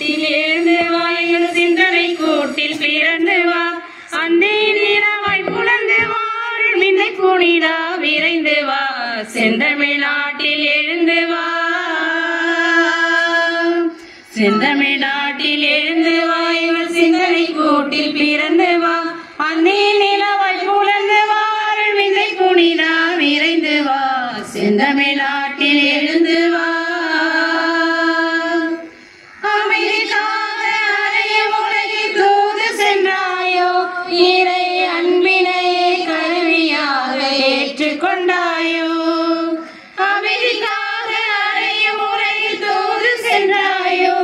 நாட்டில் எழுந்து வா எங்கள் சிந்தனை கூட்டில் பிறந்து வா அந்தே நீராவாய் புலந்து வாருள் மின்னை புனிதா விரைந்து வா செந்தமிழ் நாட்டில் எழுந்து வா செந்தமிழ் நாட்டில் எழுந்து வா எங்கள் சிந்தனை கூட்டில் பிறந்து வா அந்தே நீராவாய் புலந்து வாருள் மின்னை புனிதா விரைந்து வா செந்தமிழ் நாட்டில் எழுந்து வா இறை அன்பினை கருவியாக ஏற்றுக்கொண்டாயோ அமைதிக்காக அறைய முறையில் தூது சென்றாயோ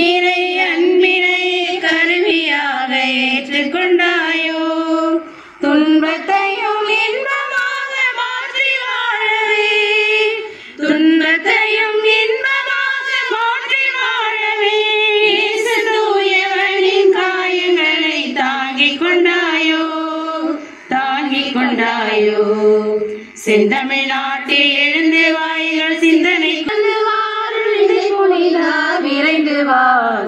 இறை அன்பினை கருவியாக ஏற்றுக்கொண்டாயோ துன்பத்தையும் இன்பமாக மாற்றி வாழவே துன்பத்தையும் இன்பமாக மாற்றி வாழவே இயேசு தூயவனின் காயங்களை தாங்கிக் கொண்டாயோ செந்தமிழ் நாட்டில் எழுந்து வாய்கள் சிந்தனை புனிதா விரைந்து வா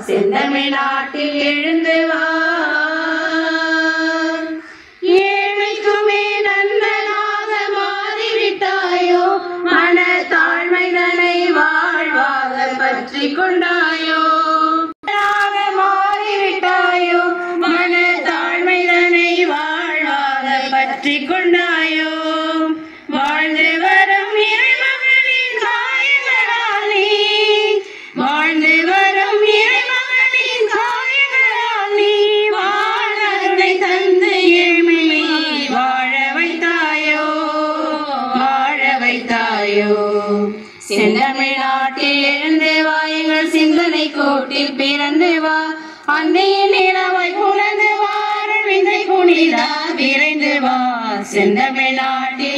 செந்தமிழ் நாட்டில் எழுந்து வா ஏழைக்குமே நண்பனாக மாறிவிட்டாயோ மன தாழ்மைதனை வாழ்வாக பற்றி கொண்டாயோ மாறிவிட்டாயோ மன தாழ்மைதனை வாழ்வாக பற்றி கொண்டாயோ வாழ்ந்து வரும் இறைமகனின் காயங்களாலே வாழ்ந்து வரும் இறைமகனின் காயங்களாலே வாழ்வதை தந்து ஏழ்மையை வாழ வைத்தாயோ செந்தமிழ் நாட்டில் எழுந்து வா எங்கள் சிந்தனை கோட்டில் பிறந்து வா அன்னைய நிலவாய் புலந்து வாருள் விந்தை புனிதா விரைந்து வா செந்தமிழ் நாட்டில்